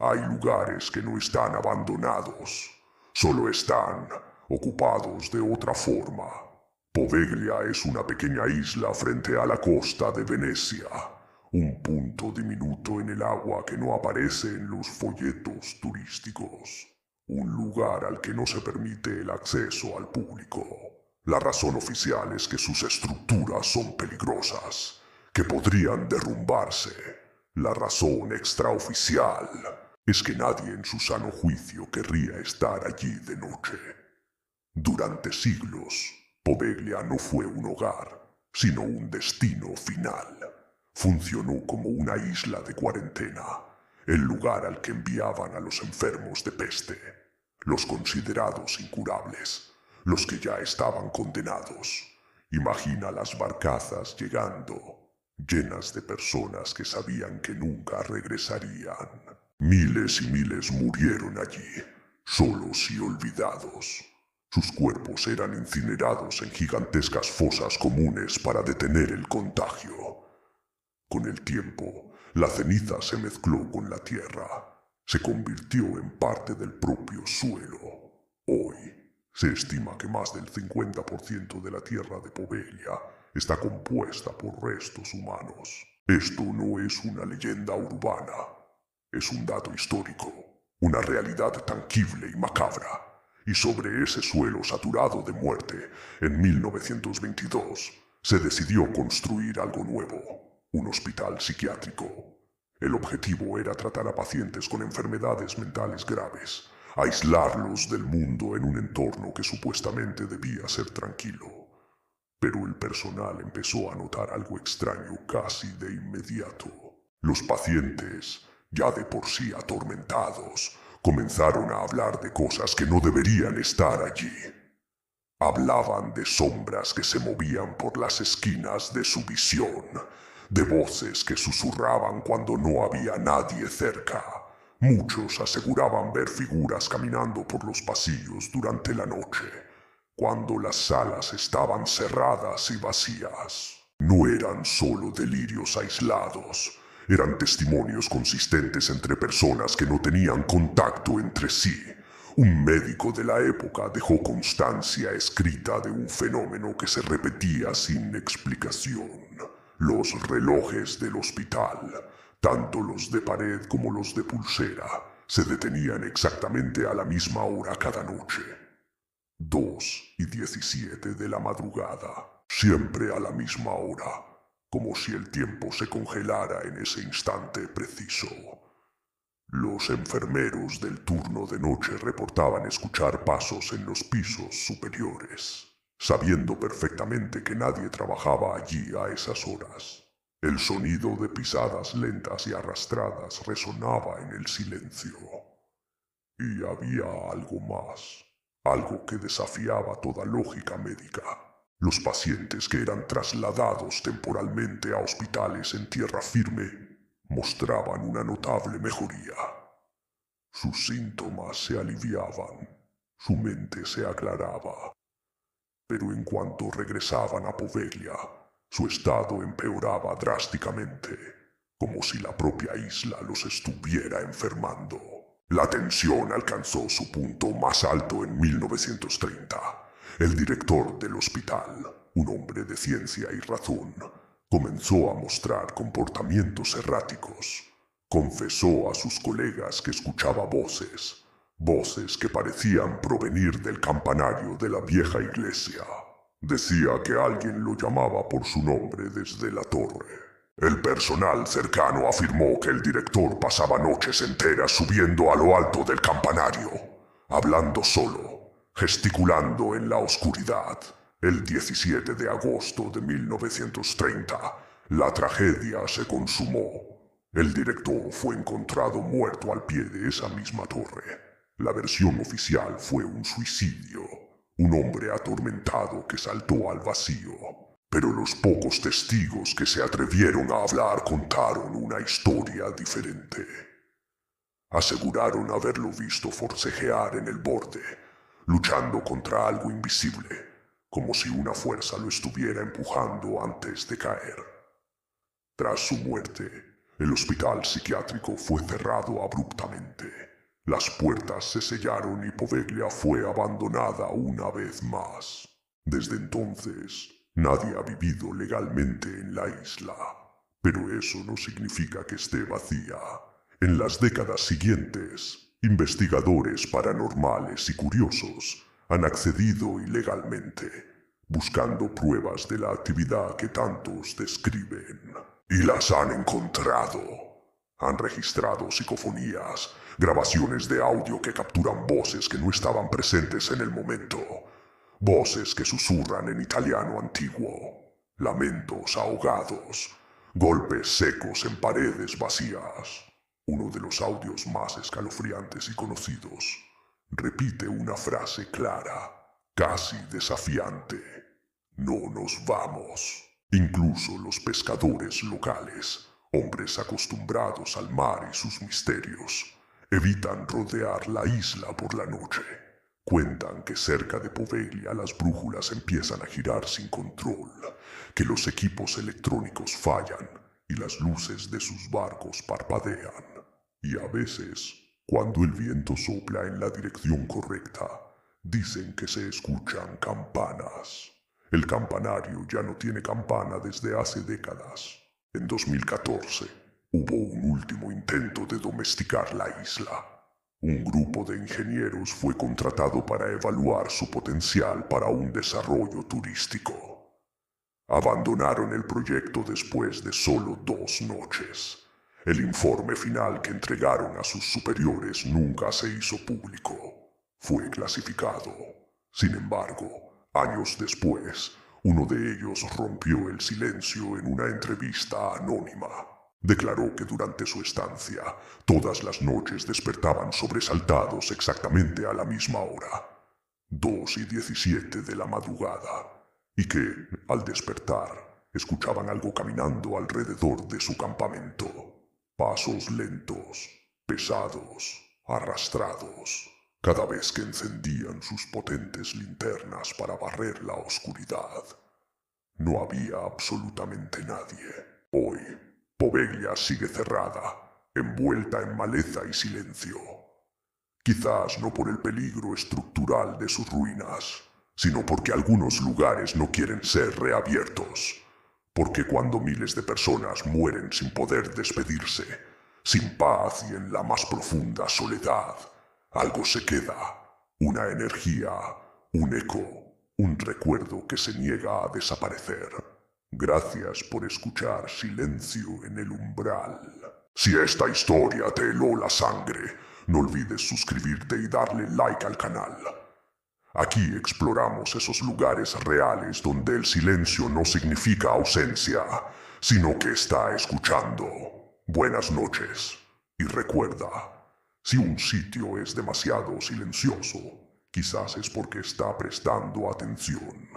Hay lugares que no están abandonados, solo están ocupados de otra forma. Poveglia es una pequeña isla frente a la costa de Venecia, un punto diminuto en el agua que no aparece en los folletos turísticos, un lugar al que no se permite el acceso al público. La razón oficial es que sus estructuras son peligrosas, que podrían derrumbarse. La razón extraoficial es que nadie en su sano juicio querría estar allí de noche. Durante siglos, Poveglia no fue un hogar, sino un destino final. Funcionó como una isla de cuarentena, el lugar al que enviaban a los enfermos de peste, los considerados incurables, los que ya estaban condenados. Imagina las barcazas llegando, llenas de personas que sabían que nunca regresarían. Miles y miles murieron allí, solos y olvidados. Sus cuerpos eran incinerados en gigantescas fosas comunes para detener el contagio. Con el tiempo, la ceniza se mezcló con la tierra, se convirtió en parte del propio suelo. Hoy, se estima que más del 50% de la tierra de Poveglia está compuesta por restos humanos. Esto no es una leyenda urbana, es un dato histórico, una realidad tangible y macabra. Y sobre ese suelo saturado de muerte, en 1922, se decidió construir algo nuevo, un hospital psiquiátrico. El objetivo era tratar a pacientes con enfermedades mentales graves, aislarlos del mundo en un entorno que supuestamente debía ser tranquilo. Pero el personal empezó a notar algo extraño casi de inmediato. Los pacientes, ya de por sí atormentados, comenzaron a hablar de cosas que no deberían estar allí. Hablaban de sombras que se movían por las esquinas de su visión, de voces que susurraban cuando no había nadie cerca. Muchos aseguraban ver figuras caminando por los pasillos durante la noche, cuando las salas estaban cerradas y vacías. No eran solo delirios aislados, eran testimonios consistentes entre personas que no tenían contacto entre sí. Un médico de la época dejó constancia escrita de un fenómeno que se repetía sin explicación. Los relojes del hospital, tanto los de pared como los de pulsera, se detenían exactamente a la misma hora cada noche. 2:17 de la madrugada, siempre a la misma hora, como si el tiempo se congelara en ese instante preciso. Los enfermeros del turno de noche reportaban escuchar pasos en los pisos superiores, sabiendo perfectamente que nadie trabajaba allí a esas horas. El sonido de pisadas lentas y arrastradas resonaba en el silencio. Y había algo más, algo que desafiaba toda lógica médica. Los pacientes que eran trasladados temporalmente a hospitales en tierra firme mostraban una notable mejoría. Sus síntomas se aliviaban, su mente se aclaraba. Pero en cuanto regresaban a Poveglia, su estado empeoraba drásticamente, como si la propia isla los estuviera enfermando. La tensión alcanzó su punto más alto en 1930. El director del hospital, un hombre de ciencia y razón, comenzó a mostrar comportamientos erráticos. Confesó a sus colegas que escuchaba voces, voces que parecían provenir del campanario de la vieja iglesia. Decía que alguien lo llamaba por su nombre desde la torre. El personal cercano afirmó que el director pasaba noches enteras subiendo a lo alto del campanario, hablando solo, gesticulando en la oscuridad. El 17 de agosto de 1930, la tragedia se consumó. El director fue encontrado muerto al pie de esa misma torre. La versión oficial fue un suicidio, un hombre atormentado que saltó al vacío. Pero los pocos testigos que se atrevieron a hablar contaron una historia diferente. Aseguraron haberlo visto forcejear en el borde, luchando contra algo invisible, como si una fuerza lo estuviera empujando antes de caer. Tras su muerte, El hospital psiquiátrico fue cerrado abruptamente. Las puertas se sellaron y Poveglia fue abandonada una vez más. Desde entonces, nadie ha vivido legalmente en la isla, pero eso no significa que esté vacía. En las décadas siguientes, investigadores paranormales y curiosos han accedido ilegalmente, buscando pruebas de la actividad que tantos describen. Y las han encontrado. Han registrado psicofonías, grabaciones de audio que capturan voces que no estaban presentes en el momento. Voces que susurran en italiano antiguo, lamentos ahogados, golpes secos en paredes vacías. Uno de los audios más escalofriantes y conocidos repite una frase clara, casi desafiante. No nos vamos. Incluso los pescadores locales, hombres acostumbrados al mar y sus misterios, evitan rodear la isla por la noche. Cuentan que cerca de Poveglia las brújulas empiezan a girar sin control, que los equipos electrónicos fallan y las luces de sus barcos parpadean. Y a veces, cuando el viento sopla en la dirección correcta, dicen que se escuchan campanas. El campanario ya no tiene campana desde hace décadas. En 2014, hubo un último intento de domesticar la isla. Un grupo de ingenieros fue contratado para evaluar su potencial para un desarrollo turístico. Abandonaron el proyecto después de solo 2 noches. El informe final que entregaron a sus superiores nunca se hizo público. Fue clasificado. Sin embargo, años después, uno de ellos rompió el silencio en una entrevista anónima. Declaró que durante su estancia, todas las noches despertaban sobresaltados exactamente a la misma hora, 2:17 de la madrugada, y que, al despertar, escuchaban algo caminando alrededor de su campamento. Pasos lentos, pesados, arrastrados, cada vez que encendían sus potentes linternas para barrer la oscuridad. No había absolutamente nadie. Hoy, Poveglia sigue cerrada, envuelta en maleza y silencio. Quizás no por el peligro estructural de sus ruinas, sino porque algunos lugares no quieren ser reabiertos. Porque cuando miles de personas mueren sin poder despedirse, sin paz y en la más profunda soledad, algo se queda, una energía, un eco, un recuerdo que se niega a desaparecer. Gracias por escuchar Silencio en el Umbral. Si esta historia te heló la sangre, no olvides suscribirte y darle like al canal. Aquí exploramos esos lugares reales donde el silencio no significa ausencia, sino que está escuchando. Buenas noches. Y recuerda, si un sitio es demasiado silencioso, quizás es porque está prestando atención.